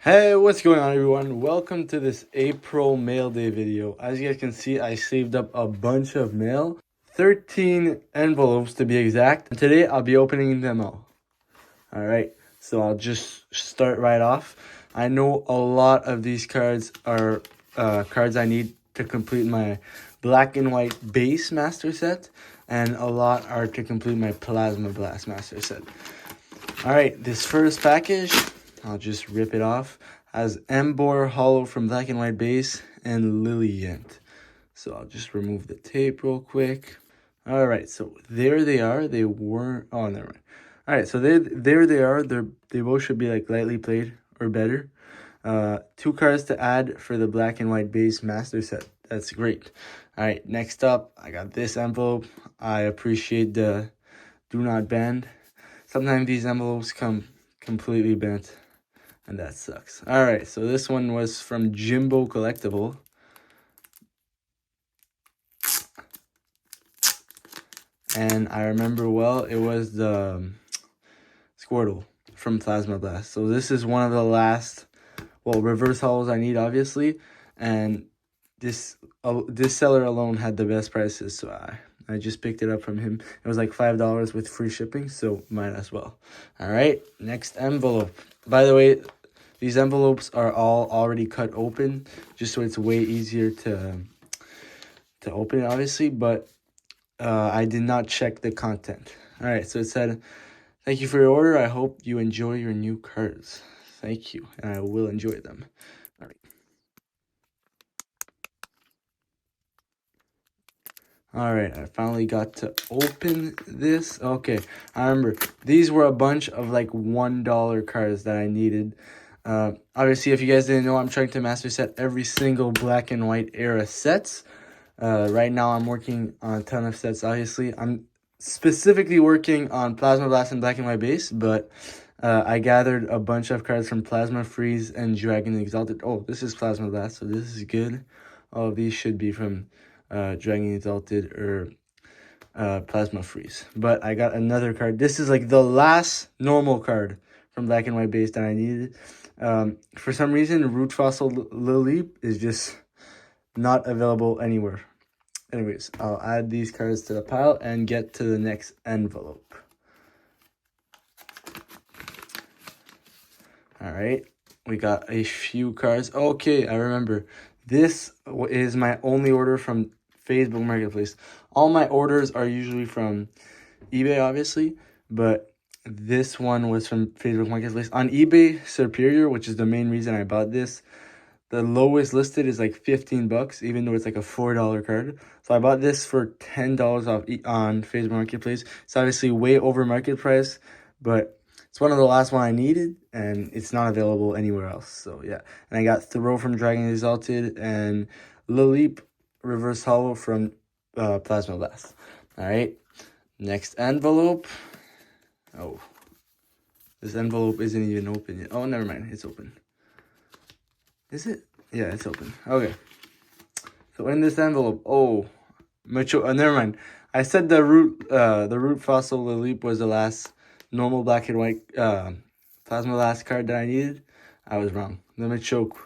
Hey, what's going on, everyone? Welcome to this April mail day video. As you guys can see, I saved up a bunch of mail, 13 envelopes to be exact. And today I'll be opening them all. All right, so I'll just start right off. I know a lot of these cards are cards I need to complete my black and white base master set, and a lot are to complete my plasma blast master set. All right, this first package, I'll just rip it off, has Embor Hollow from Black and White Base and Lilliant. So I'll just remove the tape real quick. All right, so there they are. They weren't, oh, never mind. All right, so there they are. They both should be like lightly played or better. 2 cards to add for the Black and White Base master set. That's great. All right, next up, I got this envelope. I appreciate the do not bend. Sometimes these envelopes come completely bent, and that sucks. All right, so this one was from Jimbo Collectible. And I remember well, it was the Squirtle from Plasma Blast. So this is one of the last, well, reverse hollows I need, obviously. And this seller alone had the best prices, so I just picked it up from him. It was like $5 with free shipping, so might as well. All right, next envelope. By the way, these envelopes are all already cut open, just so it's way easier to open it, obviously, but I did not check the content. All right, so it said, "Thank you for your order. I hope you enjoy your new cards." Thank you, and I will enjoy them. All right. All right, I finally got to open this. Okay, I remember these were a bunch of like $1 cards that I needed. Obviously, if you guys didn't know, I'm trying to master set every single black and white era sets. Right now, I'm working on a ton of sets. Obviously, I'm specifically working on Plasma Blast and Black and White Base, but I gathered a bunch of cards from Plasma Freeze and Dragon Exalted. Oh, this is Plasma Blast, so this is good. All of these should be from Dragon Exalted or Plasma Freeze. But I got another card. This is like the last normal card from Black and White Base that I needed. For some reason, Root Fossil Lily is just not available anywhere. Anyways, I'll add these cards to the pile and get to the next envelope. All right, we got a few cards. Okay, I remember. This is my only order from Facebook Marketplace. All my orders are usually from eBay, obviously, but this one was from Facebook Marketplace. On eBay Superior, which is the main reason I bought this, the lowest listed is like 15 bucks, even though it's like a $4 card. So I bought this for $10 off on Facebook Marketplace. It's obviously way over market price, but it's one of the last one I needed, and it's not available anywhere else. So yeah, and I got Throw from Dragon Exalted and Lilip Reverse Hollow from Plasma Blast. All right, next envelope. Oh, this envelope isn't even open yet. Oh, never mind, it's open. Is it? Yeah, it's open. Okay. So in this envelope, oh, mature. Never mind. I said the root fossil Lilip was the last normal black and white plasma blast card that I needed. I was wrong. The Machoke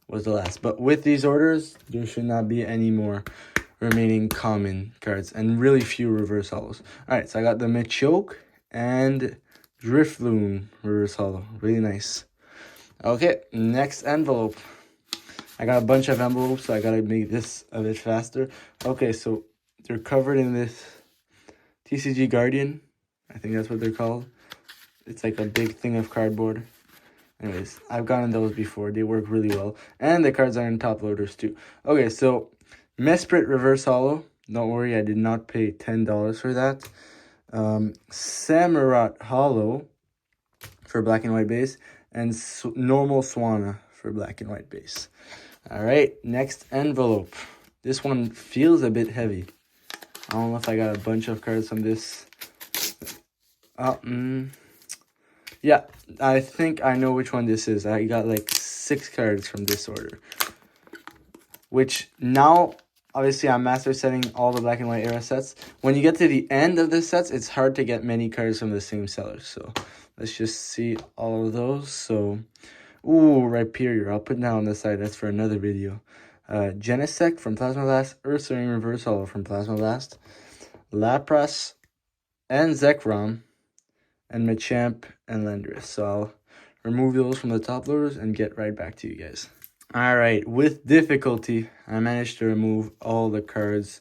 was the last. But with these orders, there should not be any more remaining common cards and really few reverse hollows. All right, so I got the Machoke and Drifloon reverse hollow. Really nice. Okay, next envelope. I got a bunch of envelopes, so I gotta make this a bit faster. Okay, so they're covered in this TCG Guardian. I think that's what they're called. It's like a big thing of cardboard. Anyways, I've gotten those before. They work really well. And the cards are in top loaders too. Okay, so Mesprit Reverse Hollow. Don't worry, I did not pay $10 for that. Samurott Hollow for black and white base. And normal Swana for black and white base. All right, next envelope. This one feels a bit heavy. I don't know if I got a bunch of cards from this. Yeah, I think I know which one this is. I got like 6 cards from this order. Which now, obviously, I'm master setting all the black and white era sets. When you get to the end of the sets, it's hard to get many cards from the same seller. So let's just see all of those. So Ooh, Rhyperior. I'll put that on the side. That's for another video. Genesect from Plasma Blast. Ursaring Reverse Holo from Plasma Blast. Lapras and Zekrom. And Machamp and Landorus. So I'll remove those from the top loaders and get right back to you guys. Alright, with difficulty, I managed to remove all the cards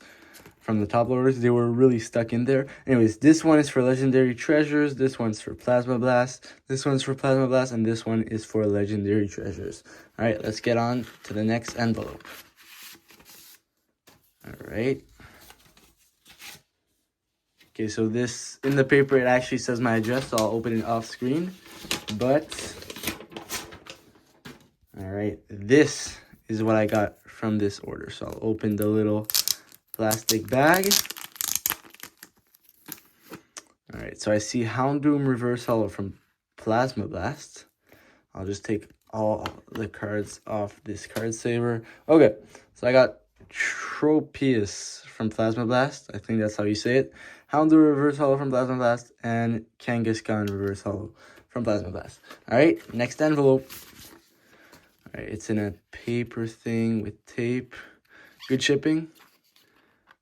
from the top loaders. They were really stuck in there. Anyways, this one is for Legendary Treasures. This one's for Plasma Blast. This one's for Plasma Blast. And this one is for Legendary Treasures. Alright, let's get on to the next envelope. Alright. Okay, so this, in the paper, it actually says my address, so I'll open it off screen. But, alright, this is what I got from this order. So I'll open the little plastic bag. Alright, so I see Houndoom Reverse Holo from Plasma Blast. I'll just take all the cards off this card saver. Okay, so I got Tropius from Plasma Blast. I think that's how you say it. Houndoom Reverse Holo from Plasma Blast. And Kangaskhan Reverse Holo from Plasma Blast. Alright, next envelope. Alright, it's in a paper thing with tape. Good shipping,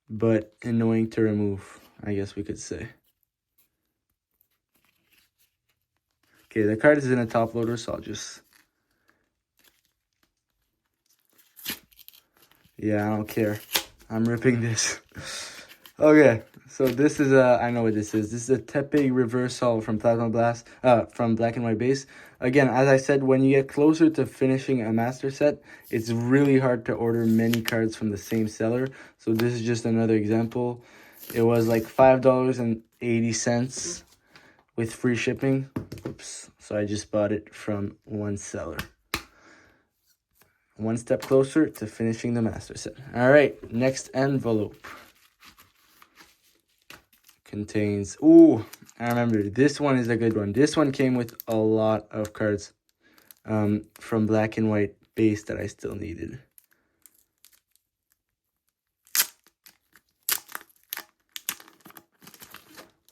but annoying to remove, I guess we could say. Okay, the card is in a top loader, so I'll just... Yeah, I don't care. I'm ripping this. Okay, so this is a... I know what this is. This is a Tepig Reverse Holo from Plasma Blast, from Black and White base. Again, as I said, when you get closer to finishing a master set, it's really hard to order many cards from the same seller. So this is just another example. It was like $5.80 with free shipping. Oops. So I just bought it from one seller. One step closer to finishing the master set. All right, next envelope contains... Ooh, I remember. This one is a good one. This one came with a lot of cards from Black and White base that I still needed.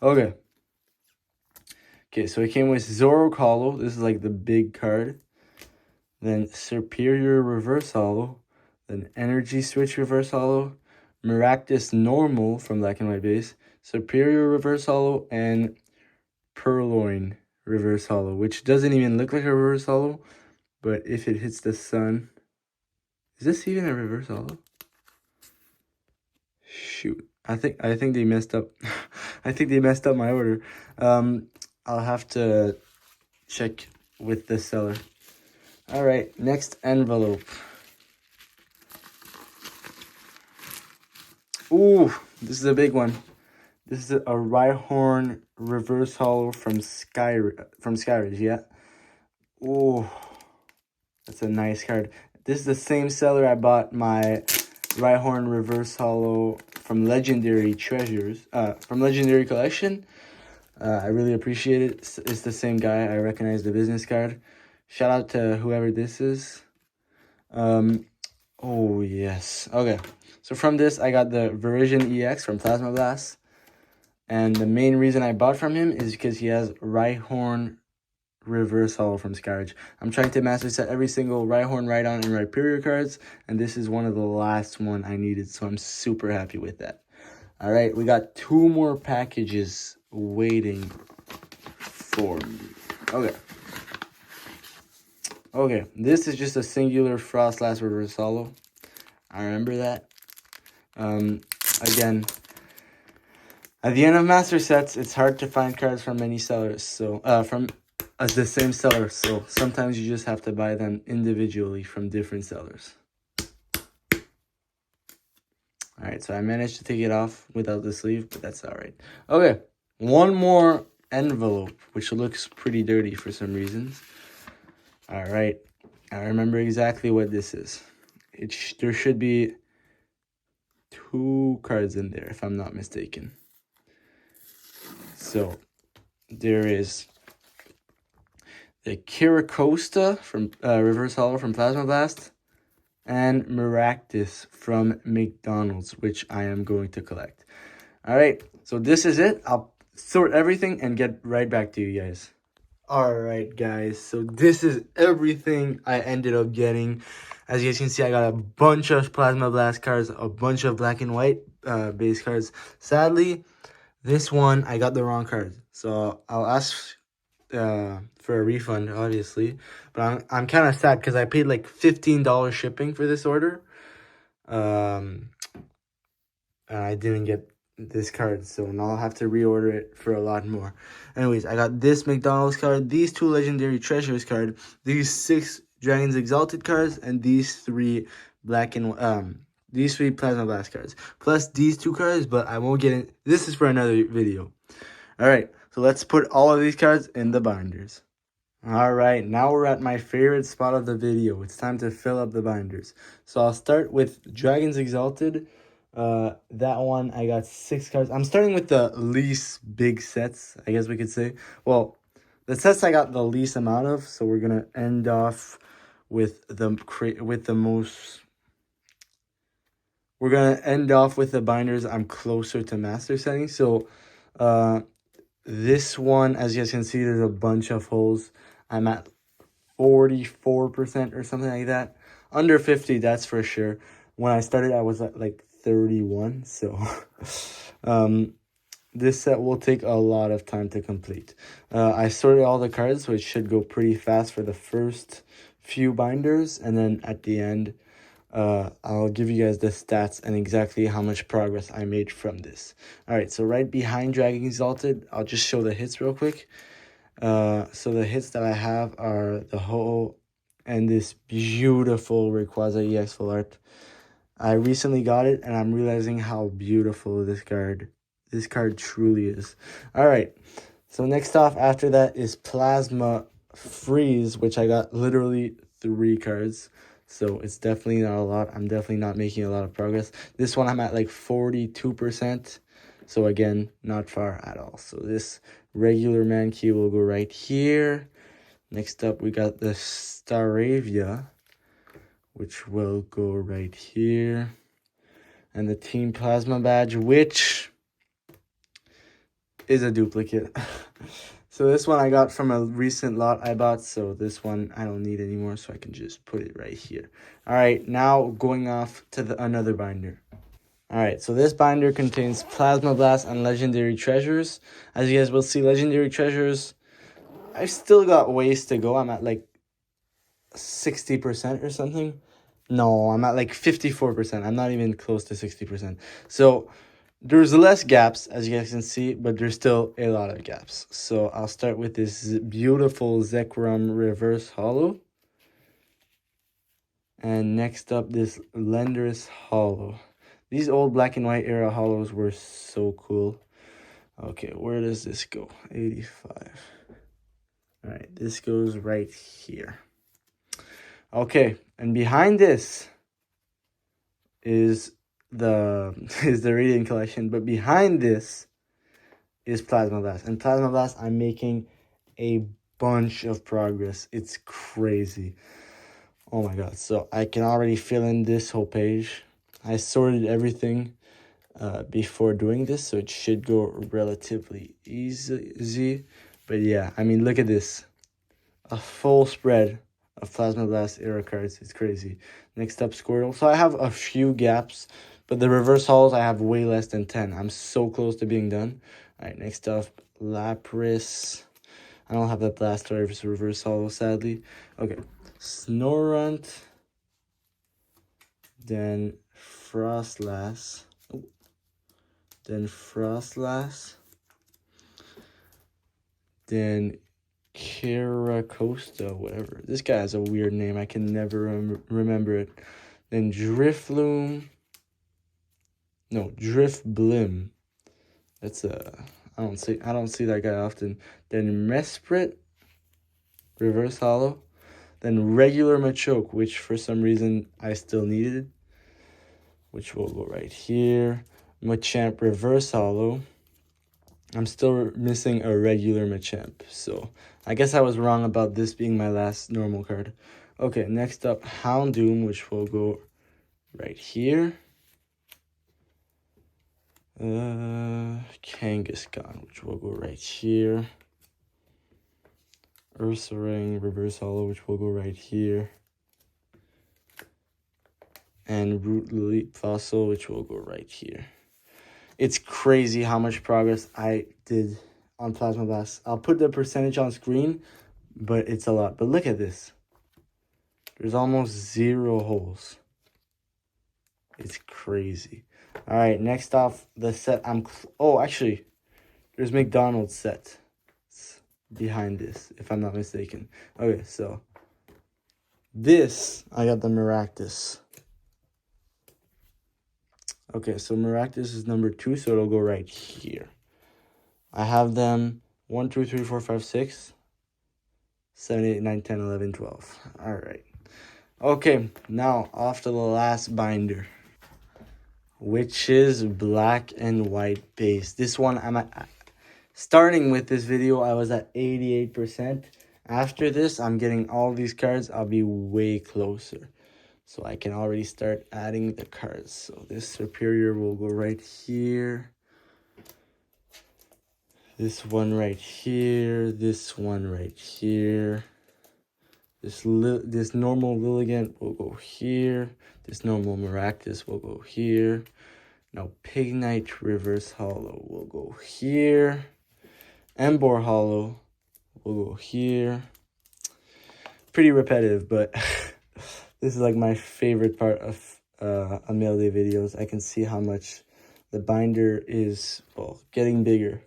Okay. Okay, so it came with Zoroark Holo. This is like the big card. Then Superior Reverse Holo. Then Energy Switch Reverse Holo. Maractus Normal from Black and White base. Superior Reverse Holo. And Purloin Reverse Holo, which doesn't even look like a Reverse Holo. But if it hits the sun... Is this even a Reverse Holo? Shoot. I think they messed up. I think they messed up my order. I'll have to check with the seller. All right, next envelope. Ooh, this is a big one. This is a Rhyhorn Reverse Holo from Skyridge, yeah. Ooh, that's a nice card. This is the same seller I bought my Rhyhorn Reverse Holo from Legendary Treasures, from Legendary Collection. I really appreciate it. It's the same guy. I recognize the business card. Shout out to whoever this is. Oh, yes. Okay. So from this, I got the Verizion EX from Plasma Blast. And the main reason I bought from him is because he has Rhyhorn Reverse Holo from Skyridge. I'm trying to master set every single Rhyhorn, Rhydon, and Rhyperior cards. And this is one of the last one I needed. So I'm super happy with that. All right. We got 2 more packages waiting for me. Okay. Okay, this is just a singular Frostlass Reverse Holo. I remember that. Again, at the end of master sets, it's hard to find cards from many sellers. So, from the same seller. So sometimes you just have to buy them individually from different sellers. All right, so I managed to take it off without the sleeve, but that's all right. Okay, one more envelope, which looks pretty dirty for some reasons. All right, I remember exactly what this is. There should be 2 cards in there, if I'm not mistaken. So, there is the Kirakosta from Reverse Holo from Plasma Blast, and Maractus from McDonald's, which I am going to collect. All right, so this is it. I'll sort everything and get right back to you guys. Alright guys, so this is everything I ended up getting. As you guys can see, I got a bunch of Plasma Blast cards, a bunch of black and white base cards. Sadly, this one, I got the wrong card. So I'll ask for a refund, obviously. But I'm kind of sad because I paid like $15 shipping for this order. And I didn't get this card, so now I'll have to reorder it for a lot more. Anyways, I got this McDonald's card, these 2 Legendary Treasures card, these 6 Dragons Exalted cards, and these 3 black and these 3 Plasma Blast cards, plus these 2 cards. But I won't get in. This is for another video. All right, so let's put all of these cards in the binders. All right, now we're at my favorite spot of the video. It's time to fill up the binders. So I'll start with Dragons Exalted. That one, I got 6 cards. I'm starting with the least big sets, I guess we could say. Well, the sets I got the least amount of, so we're gonna end off with the most. We're gonna end off with the binders I'm closer to master setting. So, this one, as you guys can see, there's a bunch of holes. I'm at 44% or something like that. Under 50, that's for sure. When I started, I was at like 31. So this set will take a lot of time to complete. I sorted all the cards, so it should go pretty fast for the first few binders. And then at the end, I'll give you guys the stats and exactly how much progress I made from this. All right, so right behind Dragon Exalted, I'll just show the hits real quick. So the hits that I have are the Ho and this beautiful Rayquaza EX Full Art. I recently got it, and I'm realizing how beautiful this card truly is. All right, so next off after that is Plasma Freeze, which I got literally 3 cards. So it's definitely not a lot. I'm definitely not making a lot of progress. This one I'm at like 42%. So again, not far at all. So this regular Mankey will go right here. Next up, we got the Staravia, which will go right here. And the Team Plasma badge, which is a duplicate. So this one I got from a recent lot I bought. So this one I don't need anymore, so I can just put it right here. All right, now going off to another binder. All right, so this binder contains Plasma Blast and Legendary Treasures. As you guys will see, Legendary Treasures, I've still got ways to go. I'm at like 60% or something. No, I'm at like 54%. I'm not even close to 60%. So there's less gaps, as you guys can see, but there's still a lot of gaps. So I'll start with this beautiful Zekrom Reverse Holo. And next up, this Lender's Holo. These old black and white era holos were so cool. Okay, where does this go? 85. All right, this goes right here. Okay, and behind this is the Radiant Collection, but behind this is Plasma Blast. And Plasma Blast, I'm making a bunch of progress. It's crazy. Oh my god, so I can already fill in this whole page. I sorted everything before doing this, so it should go relatively easy. But yeah, I mean, look at this. A full spread of Plasma Blast era cards. It's crazy. Next up, Squirtle. So I have a few gaps, but the reverse hauls, I have way less than 10. I'm so close to being done. All right, next up, Lapras. I don't have that Blastoise reverse holo, sadly. Okay, Snorunt. Then Frostlass. Oh. Then Frostlass. Then Caracosta, whatever. This guy has a weird name. I can never remember it. Then Drifloom. No, Drifblim. That's I don't see that guy often. Then Mesprit. Reverse holo. Then regular Machoke, which for some reason I still needed, which will go right here. Machamp reverse holo. I'm still missing a regular Machamp, so I guess I was wrong about this being my last normal card. Okay, next up, Houndoom, which will go right here. Kangaskhan, which will go right here. Ursaring reverse holo, which will go right here. And Root Leap Fossil, which will go right here. It's crazy how much progress I did on Plasma Blast. I'll put the percentage on screen, but it's a lot. But look at this. There's almost 0 holes. It's crazy. All right, next off the set. Oh, actually, there's McDonald's set behind this, if I'm not mistaken. Okay, so this, I got the Maractus. Okay, so Maractus is number 2, so it'll go right here. I have them 1, 2, 3, 4, 5, 6, 7, 8, 9, 10, 11, 12. All right. Okay, now off to the last binder, which is black and white base. This one, starting with this video, I was at 88%. After this, I'm getting all these cards. I'll be way closer. So I can already start adding the cards. So this Superior will go right here. This one right here. This one right here. This normal Lilligant will go here. This normal Maractus will go here. Now Pignite Reverse Holo will go here. Embor Holo will go here. Pretty repetitive, but this is like my favorite part of a mail day videos. I can see how much the binder is, well, getting bigger.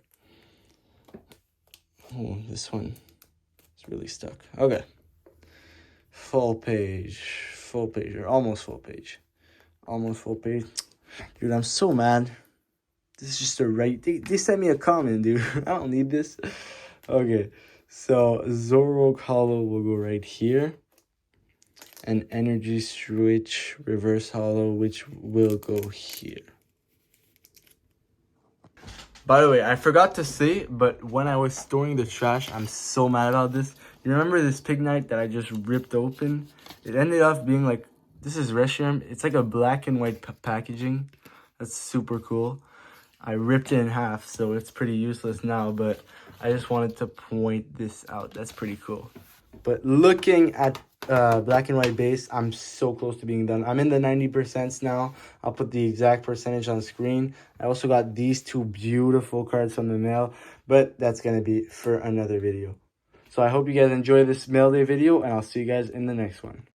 Oh, this one is really stuck. Okay. Full page, or almost full page. Almost full page. Dude, I'm so mad. This is just they sent me a comment, dude. I don't need this. Okay, so Zoroark Holo will go right here. And Energy Switch Reverse Holo, which will go here. By the way, I forgot to say, but when I was storing the trash, I'm so mad about this. You remember this Pignite that I just ripped open? It ended up being like, this is Reshiram. It's like a black and white packaging. That's super cool. I ripped it in half, so it's pretty useless now, but I just wanted to point this out. That's pretty cool. But looking at black and white base, I'm so close to being done. I'm in the 90% now. I'll put the exact percentage on screen. I also got these 2 beautiful cards from the mail, but that's going to be for another video. So I hope you guys enjoy this mail day video, and I'll see you guys in the next one.